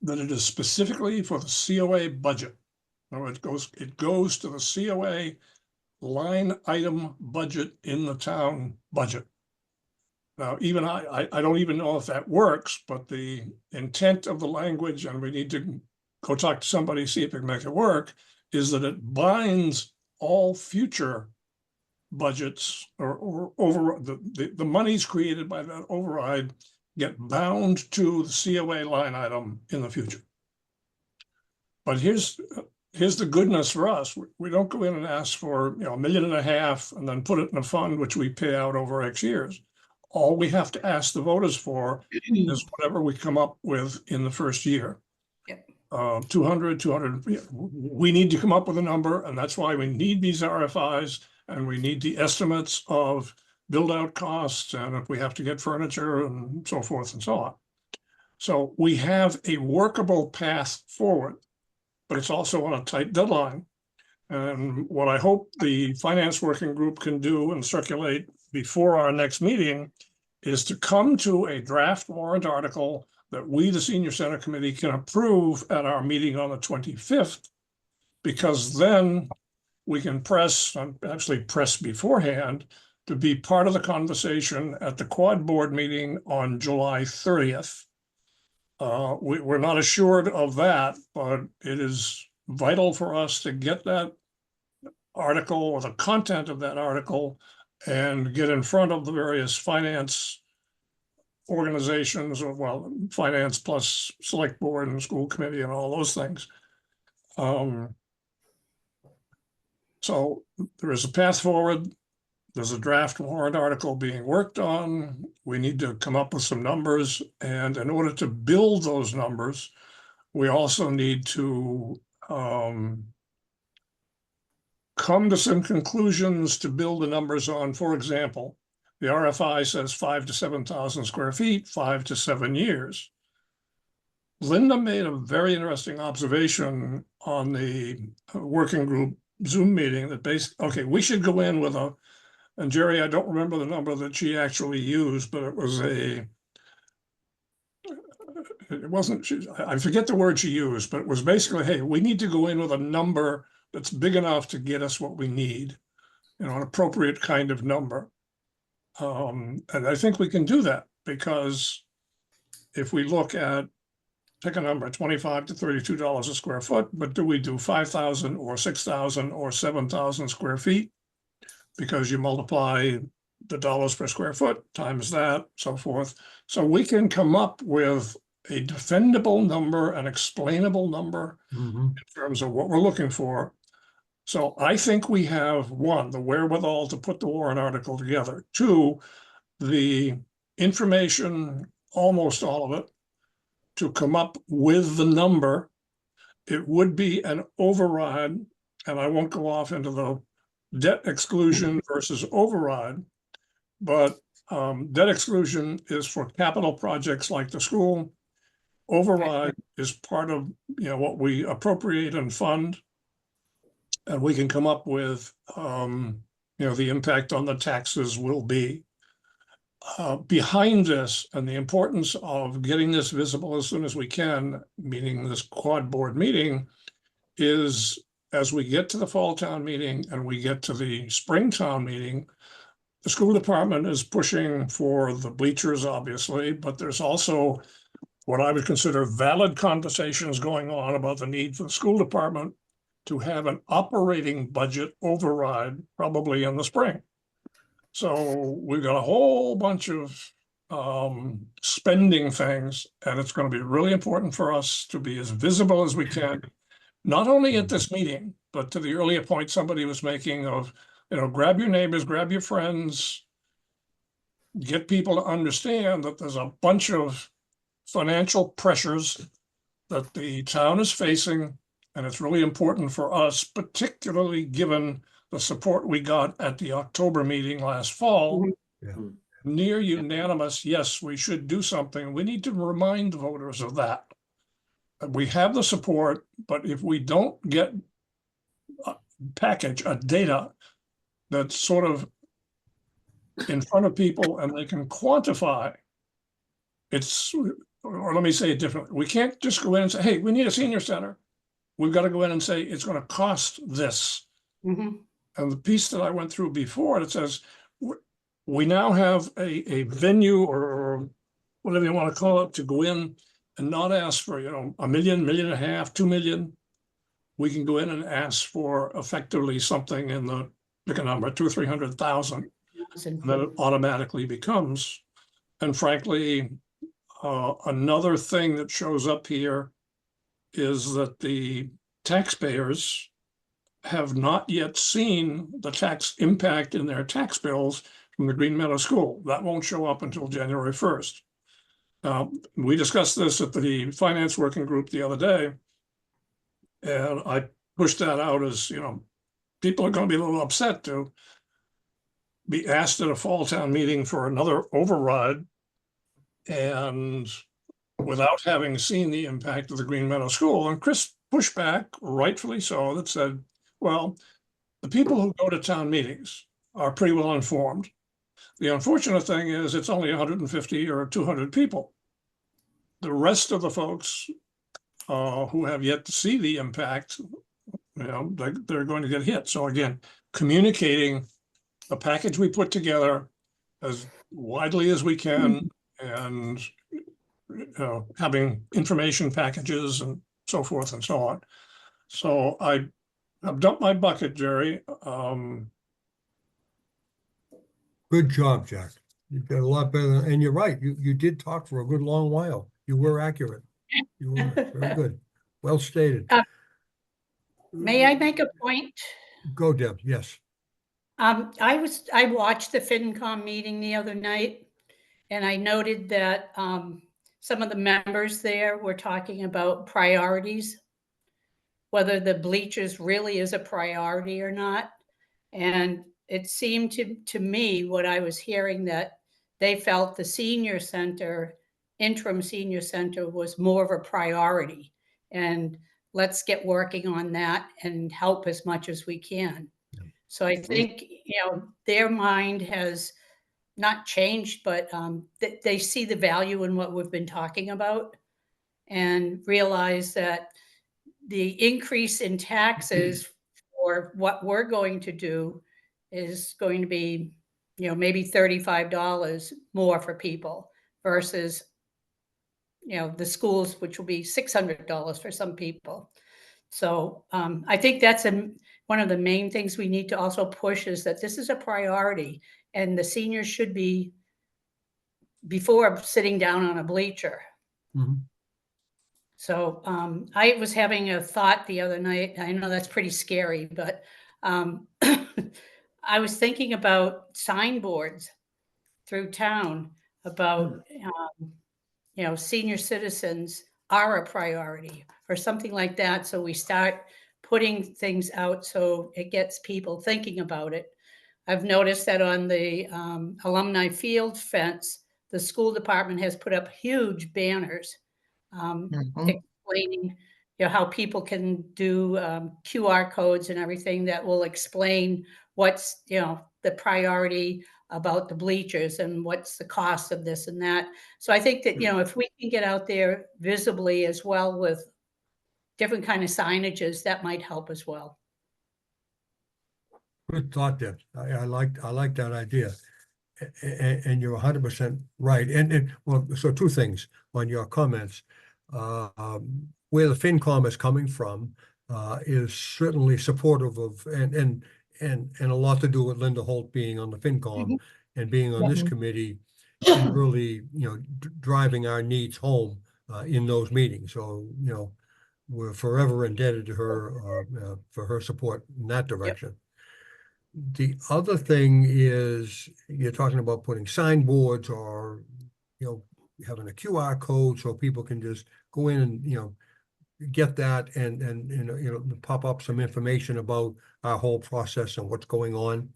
S5: that it is specifically for the COA budget. Or it goes to the COA line item budget in the town budget. Now, even I don't even know if that works, but the intent of the language, and we need to go talk to somebody, see if we can make it work, is that it binds all future budgets or over the monies created by that override get bound to the COA line item in the future. But here's the goodness for us. We don't go in and ask for $1.5 million and then put it in a fund which we pay out over X years. All we have to ask the voters for is whatever we come up with in the first year.
S3: Yep.
S5: 200, we need to come up with a number, and that's why we need these RFIs, and we need the estimates of build out costs, and if we have to get furniture and so forth and so on. So we have a workable path forward, but it's also on a tight deadline. And what I hope the finance working group can do and circulate before our next meeting is to come to a draft warrant article that we, the senior center committee, can approve at our meeting on the 25th, because then we can press beforehand to be part of the conversation at the quad board meeting on July 30th. We're not assured of that, but it is vital for us to get that article or the content of that article and get in front of the various finance organizations, or finance plus select board and school committee and all those things. So there is a path forward. There's a draft warrant article being worked on. We need to come up with some numbers. And in order to build those numbers, we also need to come to some conclusions to build the numbers on. For example, the RFI says 5,000 to 7,000 square feet, 5 to 7 years. Linda made a very interesting observation on the working group Zoom meeting that we should go in with and Jerry, I don't remember the number that she actually used, but it wasn't, I forget the word she used, but it was basically, hey, we need to go in with a number that's big enough to get us what we need, an appropriate kind of number. And I think we can do that, because if we look at, pick a number, $25 to $32 a square foot, but do we do 5,000 or 6,000 or 7,000 square feet? Because you multiply the dollars per square foot times that, so forth. So we can come up with a defendable number, an explainable number in terms of what we're looking for. So I think we have, one, the wherewithal to put the warrant article together. Two, the information, almost all of it, to come up with the number. It would be an override, and I won't go off into the debt exclusion versus override, but debt exclusion is for capital projects like the school. Override is part of what we appropriate and fund, and we can come up with the impact on the taxes will be. Behind this, and the importance of getting this visible as soon as we can, meaning this quad board meeting, is as we get to the fall town meeting and we get to the spring town meeting, the school department is pushing for the bleachers, obviously, but there's also what I would consider valid conversations going on about the need for the school department to have an operating budget override probably in the spring. So we've got a whole bunch of spending things, and it's going to be really important for us to be as visible as we can, not only at this meeting, but to the earlier point somebody was making of, grab your neighbors, grab your friends, get people to understand that there's a bunch of financial pressures that the town is facing, and it's really important for us, particularly given the support we got at the October meeting last fall.
S1: Yeah.
S5: Near unanimous, yes, we should do something. We need to remind voters of that. We have the support, but if we don't get a package, a data that's sort of in front of people and they can quantify, or let me say it differently. We can't just go in and say, hey, we need a senior center. We've got to go in and say, it's going to cost this.
S6: Mhm.
S5: And the piece that I went through before, it says, we now have a venue or whatever you want to call it to go in and not ask for, $1 million, $1.5 million, 2 million. We can go in and ask for effectively something in the, pick a number, 200,000 or 300,000, and then it automatically becomes. And frankly, another thing that shows up here is that the taxpayers have not yet seen the tax impact in their tax bills from the Green Meadow School. That won't show up until January 1st. We discussed this at the finance working group the other day, and I pushed that out as, people are going to be a little upset to be asked at a fall town meeting for another override, and without having seen the impact of the Green Meadow School. And Chris pushed back, rightfully so, that said, well, the people who go to town meetings are pretty well informed. The unfortunate thing is it's only 150 or 200 people. The rest of the folks who have yet to see the impact, they're going to get hit. So again, communicating a package we put together as widely as we can, and having information packages and so forth and so on. So I've dumped my bucket, Jerry.
S1: Good job, Jack. You did a lot better, and you're right. You did talk for a good long while. You were accurate. You were very good. Well stated.
S6: May I make a point?
S1: Go, Deb. Yes.
S6: I watched the FinCom meeting the other night, and I noted that some of the members there were talking about priorities, whether the bleachers really is a priority or not. And it seemed to me, what I was hearing, that they felt the senior center, interim senior center, was more of a priority. And let's get working on that and help as much as we can. So I think, their mind has not changed, but they see the value in what we've been talking about and realize that the increase in taxes for what we're going to do is going to be, maybe $35 more for people versus, the schools, which will be $600 for some people. So I think that's one of the main things we need to also push, is that this is a priority, and the seniors should be before sitting down on a bleacher.
S1: Mhm.
S6: So I was having a thought the other night. I know that's pretty scary, but I was thinking about signboards through town about, senior citizens are a priority or something like that. So we start putting things out so it gets people thinking about it. I've noticed that on the alumni field fence, the school department has put up huge banners explaining, how people can do QR codes and everything that will explain what's, the priority about the bleachers and what's the cost of this and that. So I think that, if we can get out there visibly as well with different kind of signages, that might help as well.
S1: Good thought, Deb. I like that idea. And you're 100% right. And well, so two things on your comments. Where the FinCom is coming from is certainly supportive of, and a lot to do with Linda Holt being on the FinCom and being on this committee, and really, driving our needs home in those meetings. So, we're forever indebted to her for her support in that direction. The other thing is, you're talking about putting signboards or, having a QR code so people can just go in and, get that and pop up some information about our whole process and what's going on.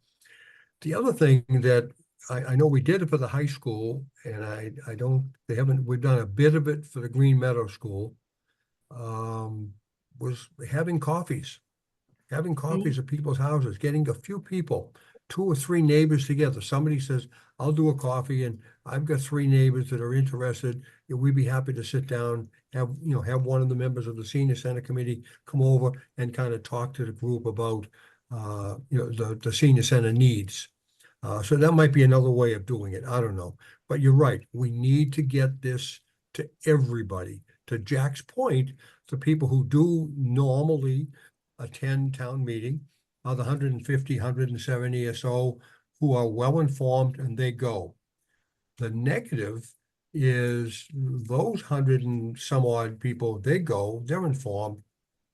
S1: The other thing that I know we did it for the high school, and we've done a bit of it for the Green Meadow School, was having coffees at people's houses, getting a few people, 2 or 3 neighbors together. Somebody says, I'll do a coffee, and I've got 3 neighbors that are interested. We'd be happy to sit down, have one of the members of the Senior Center Committee come over and kind of talk to the group about, the Senior Center needs. So that might be another way of doing it. I don't know. But you're right. We need to get this to everybody. To Jack's point, the people who do normally attend town meeting are the 150, 170 or so who are well-informed and they go. The negative is those 100 and some odd people, they go, they're informed,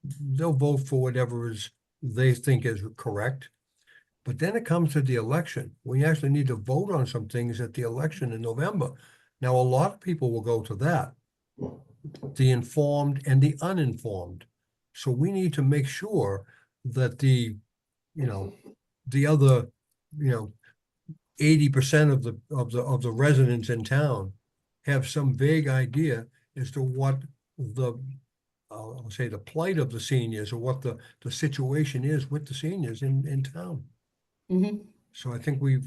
S1: they'll vote for whatever they think is correct. But then it comes to the election. We actually need to vote on some things at the election in November. Now, a lot of people will go to that, the informed and the uninformed. So we need to make sure that the other, 80% of the residents in town have some vague idea as to what I'll say the plight of the seniors, or what the situation is with the seniors in town.
S6: Mhm.
S1: So I think we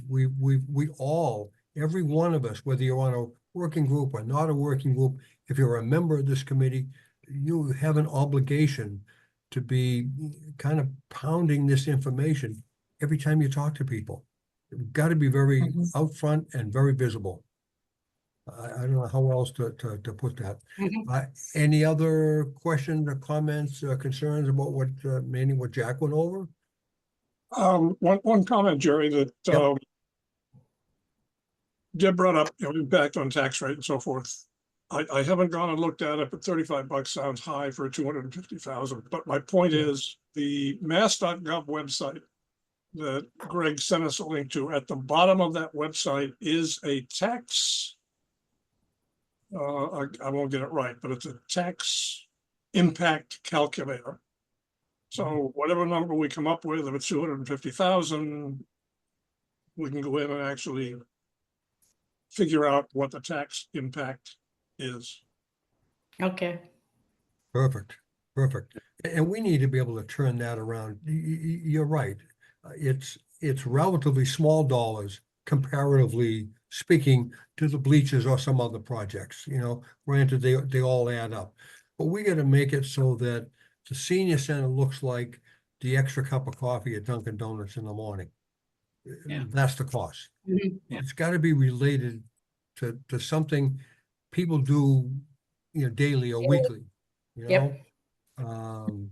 S1: all, every one of us, whether you're on a working group or not a working group, if you're a member of this committee, you have an obligation to be kind of pounding this information every time you talk to people. You've got to be very upfront and very visible. I don't know how else to put that. Any other questions or comments or concerns about what Jack went over?
S5: One comment, Jerry, that
S1: Yep.
S5: Deb brought up, impact on tax rate and so forth. I haven't gone and looked at it, but $35 sounds high for 250,000. But my point is, the mass.gov website that Greg sent us a link to, at the bottom of that website is a tax. I won't get it right, but it's a tax impact calculator. So whatever number we come up with, if it's 250,000, we can go in and actually figure out what the tax impact is.
S6: Okay.
S1: Perfect. And we need to be able to turn that around. You're right. It's relatively small dollars, comparatively speaking, to the bleachers or some other projects. Granted, they all add up. But we got to make it so that the senior center looks like the extra cup of coffee at Dunkin' Donuts in the morning.
S2: Yeah.
S1: That's the cost.
S6: Mhm.
S2: Yeah.
S1: It's got to be related to something people do, daily or weekly,
S6: Yep.
S1: and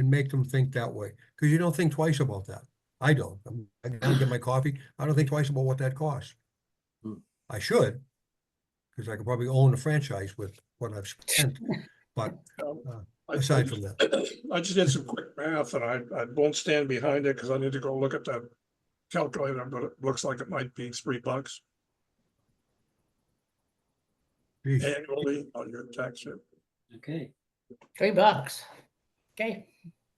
S1: make them think that way. Because you don't think twice about that. I don't. I don't get my coffee. I don't think twice about what that costs.
S2: Hmm.
S1: I should, because I could probably own a franchise with what I've spent. But aside from that,
S5: I just did some quick math, and I won't stand behind it because I need to go look at that calculator, but it looks like it might be $3
S1: geez,
S5: annually on your tax rate.
S2: Okay.
S6: $3. Okay.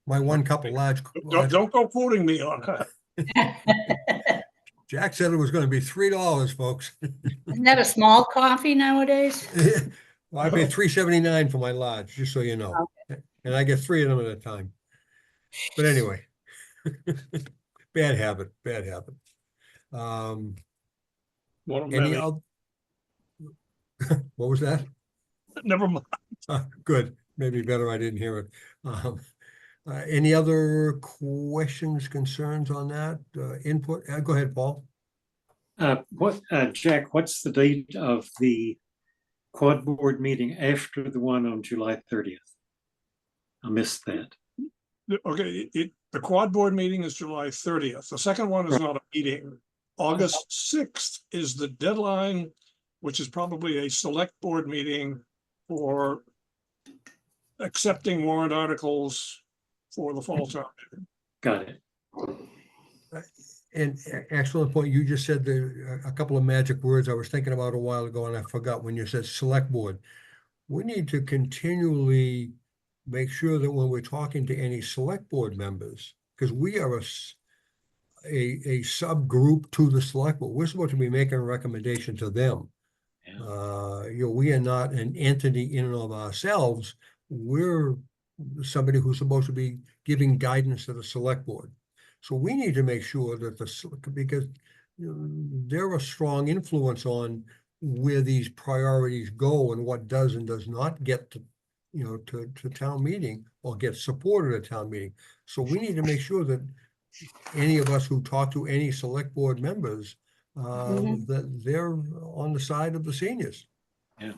S1: my one cup of large.
S5: Don't go quoting me on that.
S1: Jack said it was going to be $3, folks.
S6: Isn't that a small coffee nowadays?
S1: Well, I paid $3.79 for my large, just so you know, and I get 3 of them at a time. But anyway, bad habit.
S5: One of
S1: Any
S5: many.
S1: other? What was that?
S5: Never mind.
S1: Good, maybe better I didn't hear it. Any other questions, concerns on that, input? Go ahead, Paul.
S2: Jack, what's the date of the quad board meeting after the one on July 30th? I missed that.
S5: Okay, the quad board meeting is July 30th. The second one is not a meeting. August 6th is the deadline, which is probably a select board meeting for accepting warrant articles for the fall town meeting.
S2: Got it.
S1: And excellent point. You just said a couple of magic words I was thinking about a while ago and I forgot when you said select board. We need to continually make sure that when we're talking to any select board members, because we are a subgroup to the select board, we're supposed to be making a recommendation to them.
S2: Yeah.
S1: We are not an entity in and of ourselves. We're somebody who's supposed to be giving guidance to the select board. So we need to make sure that because they're a strong influence on where these priorities go and what does and does not get to, to town meeting or get supported at town meeting. So we need to make sure that any of us who talk to any select board members, that they're on the side of the seniors.
S2: Yeah.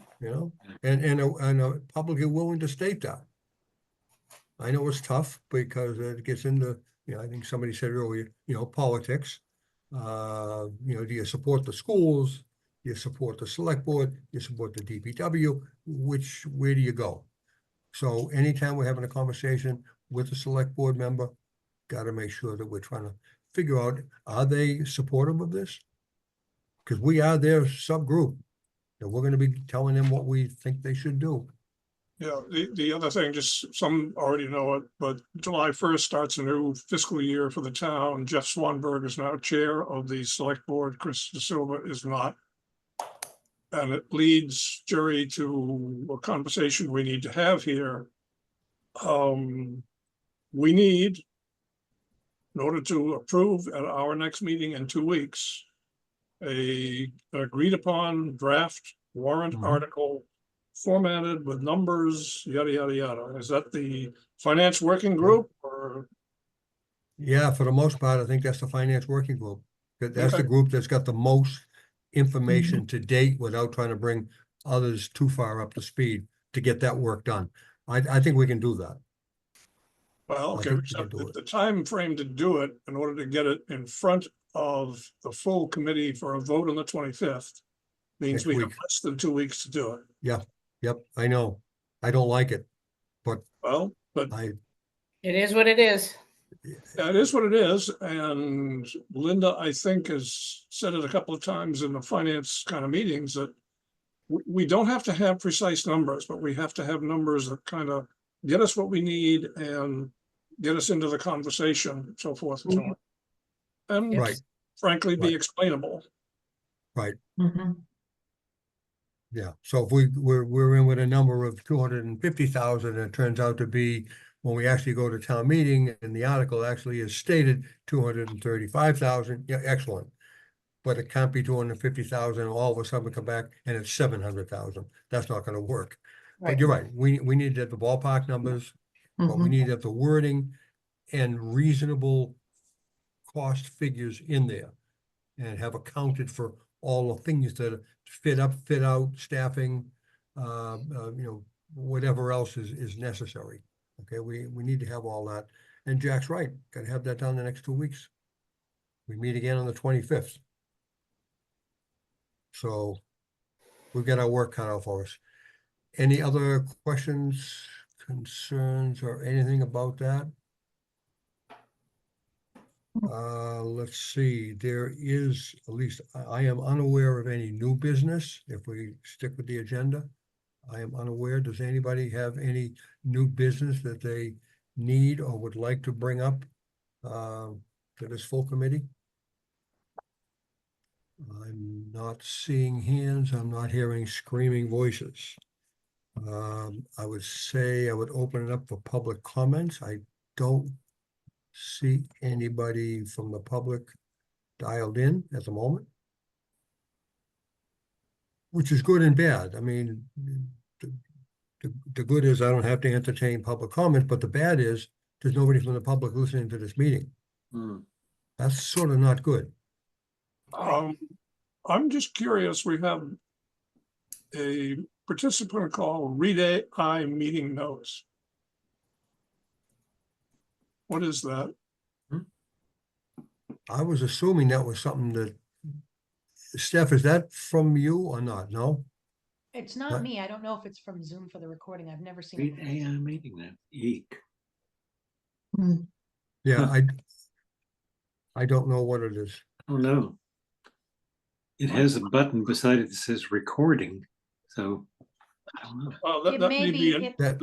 S1: And are publicly willing to state that. I know it's tough because it gets into, I think somebody said earlier, politics. Do you support the schools? Do you support the select board? Do you support the DPW? Where do you go? So anytime we're having a conversation with a select board member, got to make sure that we're trying to figure out, are they supportive of this? Because we are their subgroup, and we're going to be telling them what we think they should do.
S5: Yeah, the other thing, just some already know it, but July 1st starts a new fiscal year for the town. Jeff Swanberg is now chair of the select board. Chris De Silva is not. And it leads, Jerry, to a conversation we need to have here. We need, in order to approve at our next meeting in 2 weeks, an agreed upon draft warrant article formatted with numbers, yada, yada, yada. Is that the finance working group or?
S1: Yeah, for the most part, I think that's the finance working group. That's the
S5: Okay.
S1: group that's got the most information to date without trying to bring others too far up to speed to get that work done. I think we can do that.
S5: Well,
S1: I
S5: okay,
S1: think we
S5: except
S1: can do
S5: that
S1: it.
S5: the time frame to do it, in order to get it in front of the full committee for a vote on the 25th, means
S1: Next
S5: we have
S1: week.
S5: less than 2 weeks to do it.
S1: Yep, I know. I don't like it, but
S5: Well, but
S6: It is what it is.
S5: that is what it is, and Linda, I think, has said it a couple of times in the finance kind of meetings that we don't have to have precise numbers, but we have to have numbers that kind of get us what we need and get us into the conversation, so forth and so on. And
S1: Right.
S5: frankly, be
S1: Right.
S5: explainable.
S1: yeah. So if we're in with a number of 250,000, and it turns out to be, when we actually go to town meeting and the article actually is stated 235,000, yeah, excellent. But it can't be 250,000, all of a sudden come back and it's 700,000. That's not gonna work. But you're right, we need to have the ballpark numbers, but we need to have the wording and reasonable cost figures in there. And have accounted for all the things that fit up, fit out, staffing, whatever else is necessary. Okay, we need to have all that. And Jack's right, gotta have that done in the next 2 weeks. We meet again on the 25th. So we've got our work cut out for us. Any other questions, concerns, or anything about that? Let's see, there is, at least I am unaware of any new business, if we stick with the agenda. I am unaware. Does anybody have any new business that they need or would like to bring up to this full committee? I'm not seeing hands. I'm not hearing screaming voices. I would say I would open it up for public comments. I don't see anybody from the public dialed in at the moment, which is good and bad. I mean, the good is I don't have to entertain public comments, but the bad is there's nobody from the public listening to this meeting. That's sort of not good.
S5: I'm just curious, we have a participant called Read AI Meeting Notes. What is that?
S1: I was assuming that was something that, Steph, is that from you or not? No?
S4: It's
S1: What?
S4: not me. I don't know if it's from Zoom for the recording. I've never seen.
S2: Read
S4: it.
S2: AI meeting that. Eek.
S1: Yeah,
S2: Huh.
S1: I don't know what it is.
S2: Oh, no. It has a button beside it that says recording, so I don't know.
S4: It may be,
S1: That,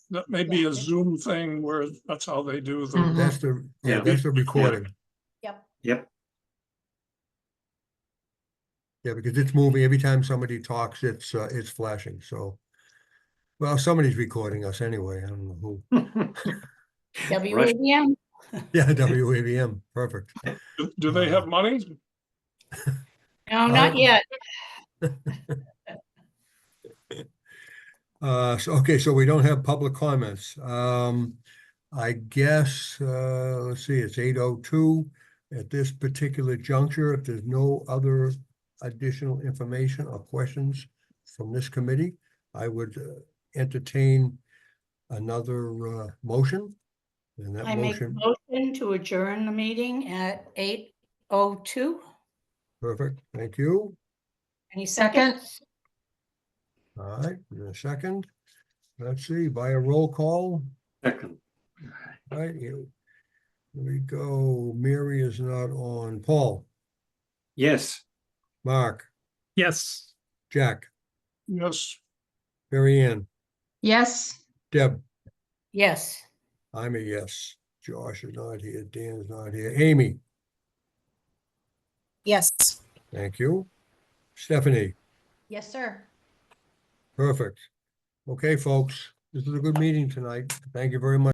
S5: that may be
S4: Yeah,
S5: a
S4: it-
S5: Zoom thing where that's how they do the.
S3: Mhm.
S1: that's the, yeah,
S2: Yeah.
S1: that's the recording.
S4: yep.
S2: Yep.
S1: Yeah, because it's moving. Every time somebody talks, it's flashing, so. Well, somebody's recording us anyway. I don't know who.
S6: WAVM?
S1: Yeah, WAVM, perfect.
S5: Do they have money?
S6: No, not yet.
S1: So, okay, so we don't have public comments. I guess, let's see, it's 8:02. At this particular juncture, if there's no other additional information or questions from this committee, I would entertain another motion. And that
S6: I make a
S1: motion,
S6: motion to adjourn the meeting at 8:02.
S1: perfect, thank you.
S6: Any second?
S3: Second,
S1: All right, in a second. Let's see, by a roll call,
S2: Second.
S1: right, here we go. Mary is not on. Paul,
S2: Yes.
S1: Mark,
S7: Yes.
S1: Jack,
S5: Yes.
S1: Mary Ann,
S3: yes.
S1: Deb,
S6: Yes.
S1: I'm a yes. Josh is not here, Dan's not here. Amy,
S8: Yes.
S1: thank you. Stephanie,
S4: Yes, sir.
S1: perfect. Okay, folks, this is a good meeting tonight. Thank you very much.